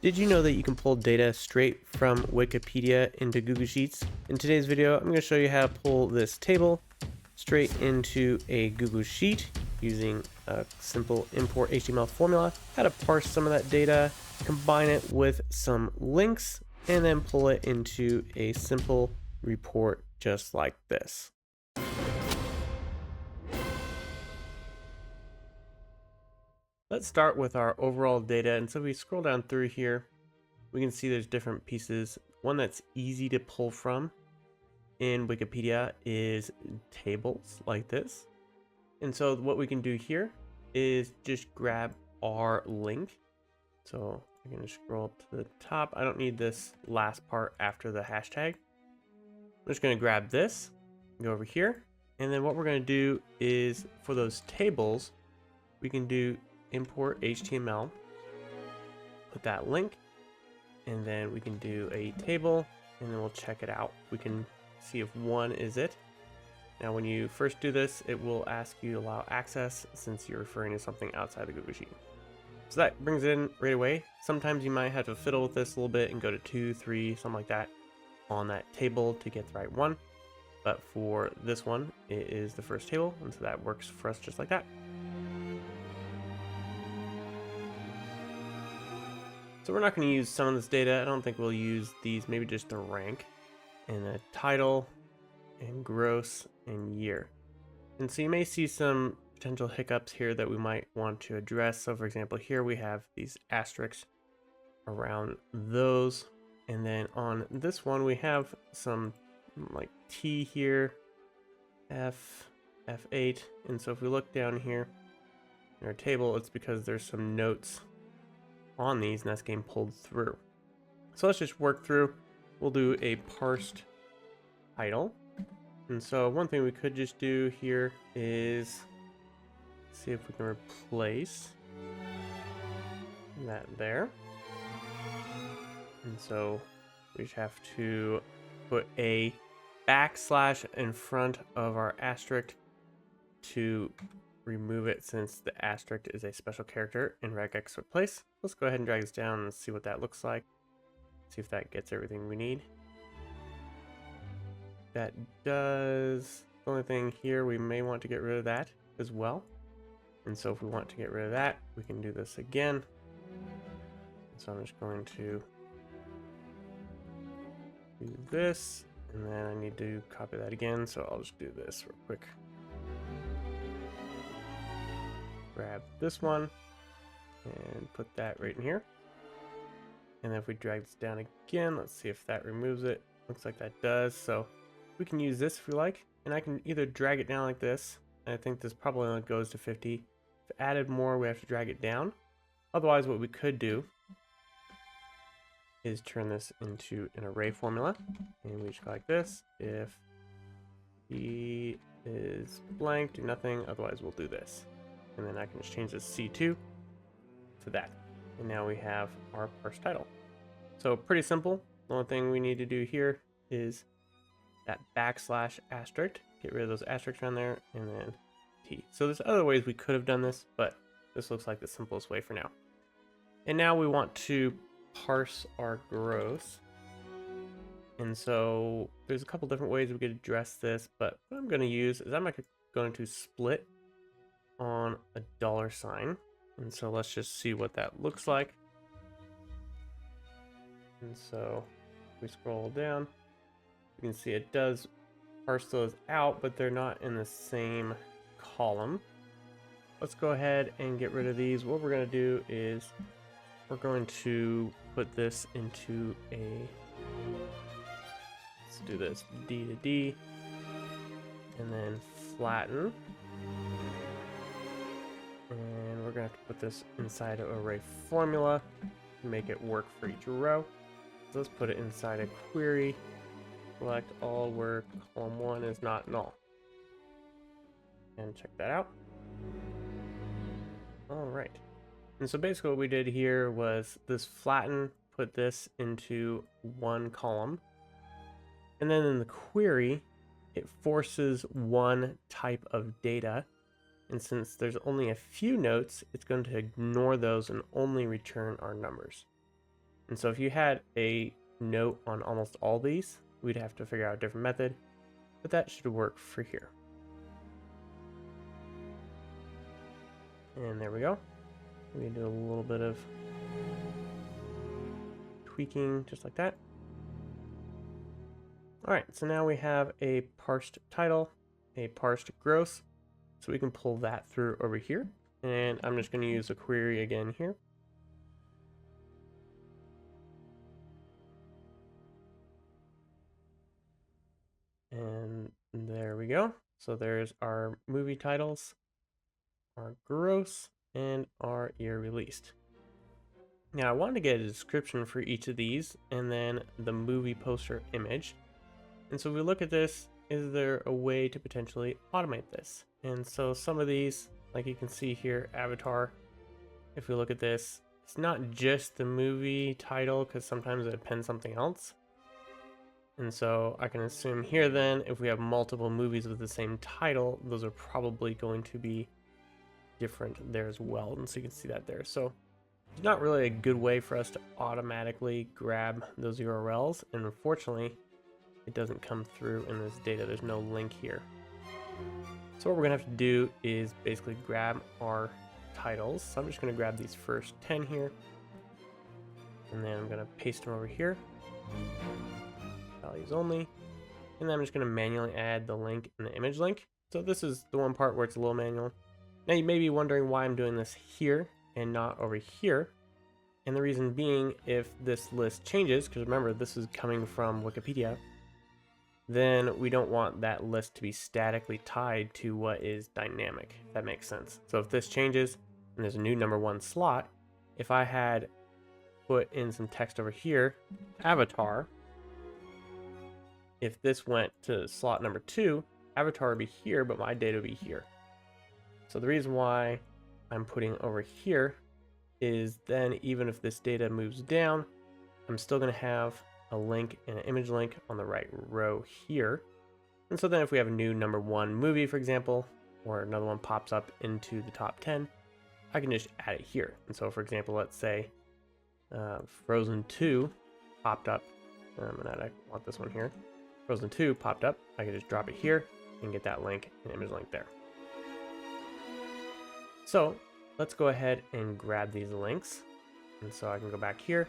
Did you know that you can pull data straight from Wikipedia into Google Sheets? In today's video, I'm going to show you how to pull this table straight into a Google Sheet using a simple import HTML formula, how to parse some of that data, combine it with some links, and then pull it into a simple report just like this. Let's start with our overall data. And so we scroll down through here, we can see there's different pieces. One that's easy to pull from in Wikipedia is tables like this. And so what we can do here is just grab our link. So I'm going to scroll up to the top. I don't need this last part after the hashtag. I'm just going to grab this, go over here. And then what we're going to do is for those tables, we can do import HTML, put that link, and then we can do a table, and then we'll check it out. We can see if one is it. Now, when you first do this, it will ask you to allow access since you're referring to something outside the Google Sheet. So that brings it in right away. Sometimes you might have to fiddle with this a little bit and go to 2, 3, something like that on that table to get the right one. But for this one, it is the first table, and so that works for us just like that. So we're not going to use some of this data. I don't think we'll use these, maybe just the rank and the title and gross and year. And so you may see some potential hiccups here that we might want to address. So for example, here we have these asterisks around those. And then on this one, we have some like T here, F, F8. And so if we look down here in our table, it's because there's some notes on these and that's getting pulled through. So let's just work through. We'll do a parsed title. And so one thing we could just do here is see if we can replace that there. And so we just have to put a backslash in front of our asterisk to remove it since the asterisk is a special character in regex replace. Let's go ahead and drag this down and see what that looks like. See if that gets everything we need. That does. The only thing here, we may want to get rid of that as well. And so if we want to get rid of that, we can do this again. So I'm just going to do this, and then I need to copy that again. So I'll just do this real quick. Grab this one and put that right in here. And then if we drag this down again, let's see if that removes it. Looks like that does. So we can use this if we like, and I can either drag it down like this. And I think this probably only goes to 50. If added more, we have to drag it down. Otherwise, what we could do is turn this into an array formula, and we just go like this. If E is blank, do nothing. Otherwise, we'll do this. And then I can just change this C2 to that. And now we have our parsed title. So pretty simple. The only thing we need to do here is that backslash asterisk. Get rid of those asterisks around there, and then T. So there's other ways we could have done this, but this looks like the simplest way for now. And now we want to parse our gross. And so there's a couple different ways we could address this, but what I'm going to use is I'm going to split on a $sign. And so let's just see what that looks like. And so if we scroll down, you can see it does parse those out, but they're not in the same column. Let's go ahead and get rid of these. What we're going to do is we're going to put this into a, let's do this, D to D, and then flatten. And we're going to have to put this inside an array formula to make it work for each row. So let's put it inside a query. Select all where column 1 is not null. And check that out. All right. And so basically what we did here was this flatten, put this into one column. And then in the query, it forces one type of data. And since there's only a few notes, it's going to ignore those and only return our numbers. And so if you had a note on almost all these, we'd have to figure out a different method, but that should work for here. And there we go. We do a little bit of tweaking just like that. All right, so now we have a parsed title, a parsed gross, so we can pull that through over here. And I'm just going to use a query again here. And there we go. So there's our movie titles, our gross, and our year released. Now I wanted to get a description for each of these and then the movie poster image. And so we look at this, is there a way to potentially automate this? And so some of these, like you can see here, Avatar, if we look at this, it's not just the movie title because sometimes it appends something else. And so I can assume here then, if we have multiple movies with the same title, those are probably going to be different there as well. And so you can see that there. So it's not really a good way for us to automatically grab those URLs. And unfortunately, it doesn't come through in this data. There's no link here. So what we're gonna have to do is basically grab our titles. So I'm just gonna grab these first 10 here. And then I'm gonna paste them over here. Values only. And then I'm just gonna manually add the link and the image link. So this is the one part where it's a little manual. Now you may be wondering why I'm doing this here and not over here. And the reason being, if this list changes, because remember this is coming from Wikipedia, then we don't want that list to be statically tied to what is dynamic, if that makes sense. So if this changes and there's a new #1 slot, if I had put in some text over here, Avatar, if this went to slot #2, Avatar would be here, but my data would be here. So the reason why I'm putting over here is then even if this data moves down, I'm still going to have a link and an image link on the right row here. And so then if we have a new #1 movie, for example, or another one pops up into the top 10, I can just add it here. And so for example, let's say Frozen 2 popped up, and I want this one here. Frozen 2 popped up, I can just drop it here and get that link and image link there. So let's go ahead and grab these links. And so I can go back here.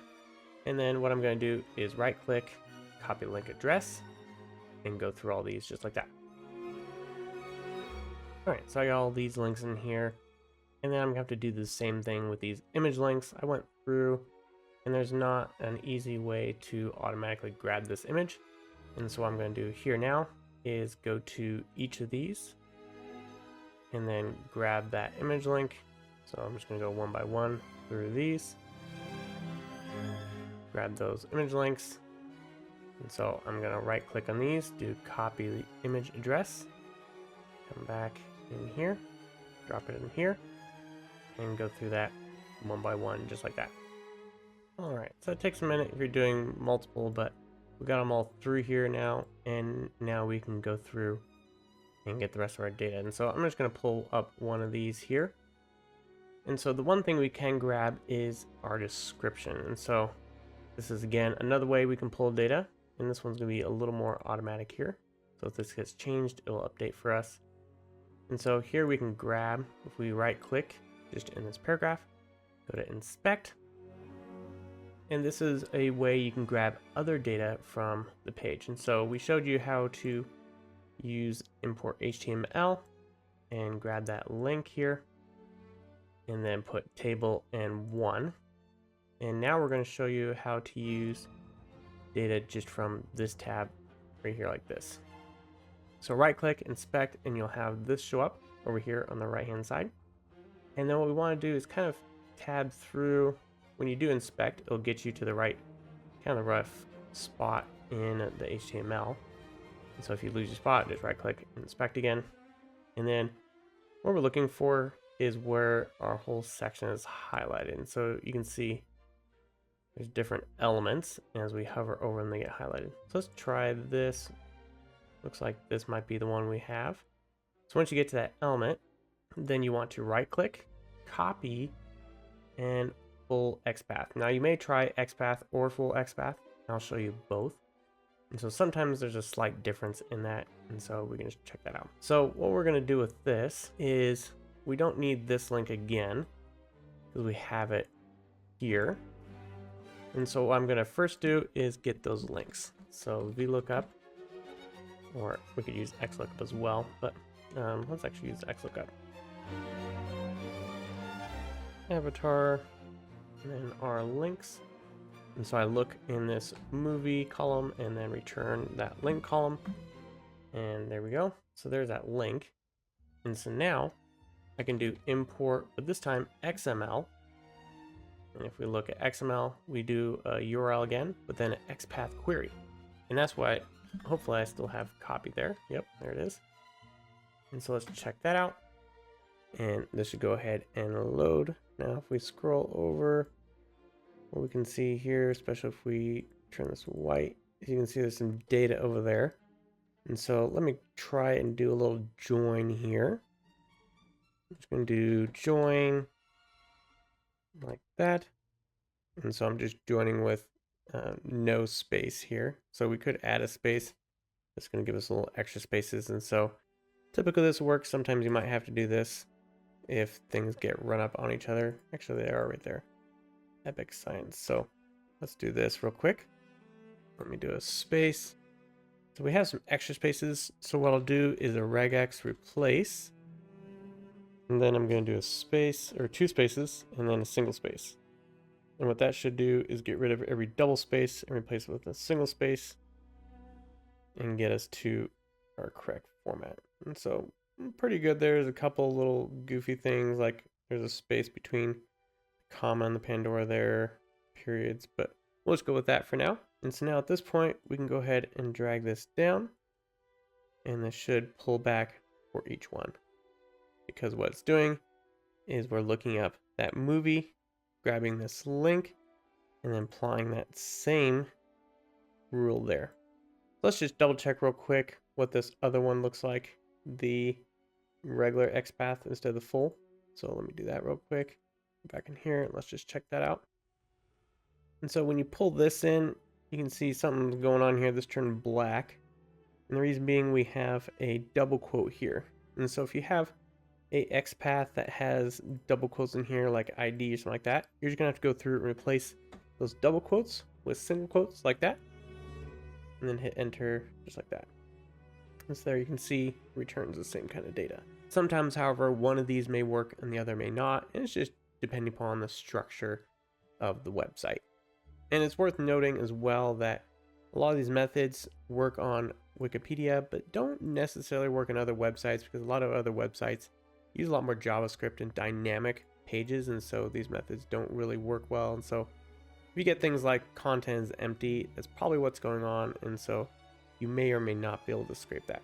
And then what I'm going to do is right click, copy link address, and go through all these just like that. All right, so I got all these links in here. And then I'm going to have to do the same thing with these image links. I went through, and there's not an easy way to automatically grab this image. And so what I'm going to do here now is go to each of these and then grab that image link. So I'm just going to go one by one through these. Grab those image links. And so I'm going to right click on these, do copy the image address, come back in here, drop it in here, and go through that one by one just like that. All right, so it takes a minute if you're doing multiple, but we got them all through here now, and now we can go through and get the rest of our data. And so I'm just going to pull up one of these here. And so the one thing we can grab is our description. And so this is again another way we can pull data, and this one's going to be a little more automatic here. So if this gets changed, it will update for us. And so here we can grab, if we right click just in this paragraph, go to inspect. And this is a way you can grab other data from the page. And so we showed you how to use IMPORTHTML and grab that link here and then put table and one. And now we're going to show you how to use data just from this tab right here like this. So right click, inspect, and you'll have this show up over here on the right hand side. And then what we want to do is kind of tab through. When you do inspect, it'll get you to the right kind of rough spot in the HTML. And so if you lose your spot, just right click, inspect again. And then what we're looking for is where our whole section is highlighted. And so you can see there's different elements as we hover over them, they get highlighted. So let's try this. Looks like this might be the one we have. So once you get to that element, then you want to right click, copy, and full XPath. Now you may try XPath or full XPath. I'll show you both. And so sometimes there's a slight difference in that, and so we can just check that out. So what we're going to do with this is we don't need this link again because we have it here. And so what I'm going to first do is get those links. So VLOOKUP, or we could use XLOOKUP as well, but let's actually use XLOOKUP. Avatar, and then our links. And so I look in this movie column and then return that link column. And there we go. So there's that link. And so now I can do import, but this time XML. And if we look at XML, we do a URL again, but then an XPath query. And that's why, hopefully I still have copy there. Yep, there it is. And so let's check that out. And this should go ahead and load. Now if we scroll over, what we can see here, especially if we turn this white, you can see there's some data over there. And so let me try and do a little join here. I'm just going to do join like that. And so I'm just joining with no space here. So we could add a space. It's going to give us a little extra spaces. And so typically this works. Sometimes you might have to do this if things get run up on each other. Actually, they are right there. Epic science. So let's do this real quick. Let me do a space. So we have some extra spaces. So what I'll do is a regex replace. And then I'm going to do a space, or two spaces, and then a single space. And what that should do is get rid of every double space and replace it with a single space and get us to our correct format. And so pretty good. There's a couple little goofy things, like there's a space between comma and the Pandora there, periods, but we'll just go with that for now. And so now at this point, we can go ahead and drag this down, and this should pull back for each one. Because what it's doing is we're looking up that movie, grabbing this link, and then applying that same rule there. Let's just double check real quick what this other one looks like, the regular XPath instead of the full. So let me do that real quick. Back in here, let's just check that out. And so when you pull this in, you can see something's going on here. This turned black. And the reason being we have a double quote here. And so if you have a XPath that has double quotes in here, like ID or something like that, you're just gonna have to go through and replace those double quotes with single quotes like that. And then hit enter just like that. And so there you can see returns the same kind of data. Sometimes, however, one of these may work and the other may not. And it's just depending upon the structure of the website. And it's worth noting as well that a lot of these methods work on Wikipedia, but don't necessarily work on other websites, because a lot of other websites use a lot more JavaScript and dynamic pages, and so these methods don't really work well. And so if you get things like content is empty, that's probably what's going on, and so you may or may not be able to scrape that.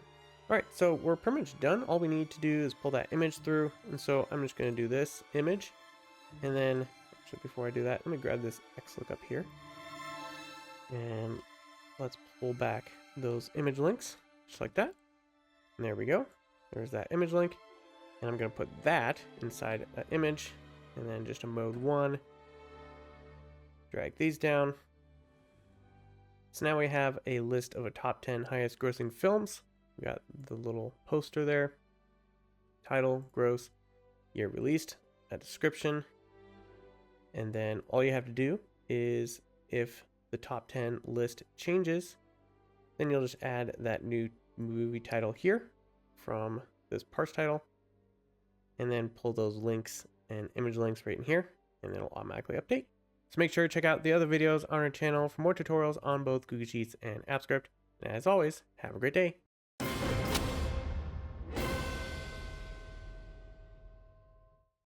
All right, so we're pretty much done. All we need to do is pull that image through, and so I'm just going to do this image, and then actually before I do that, let me grab this XLOOKUP here, and let's pull back those image links just like that. And there we go. There's that image link. And I'm going to put that inside an image, and then just a mode 1. Drag these down. So now we have a list of a top 10 highest grossing films. We got the little poster there. Title, gross, year released, a description. And then all you have to do is, if the top 10 list changes, then you'll just add that new movie title here from this parse title, and then pull those links and image links right in here, and it'll automatically update. So make sure to check out the other videos on our channel for more tutorials on both Google Sheets and AppScript. And as always, have a great day.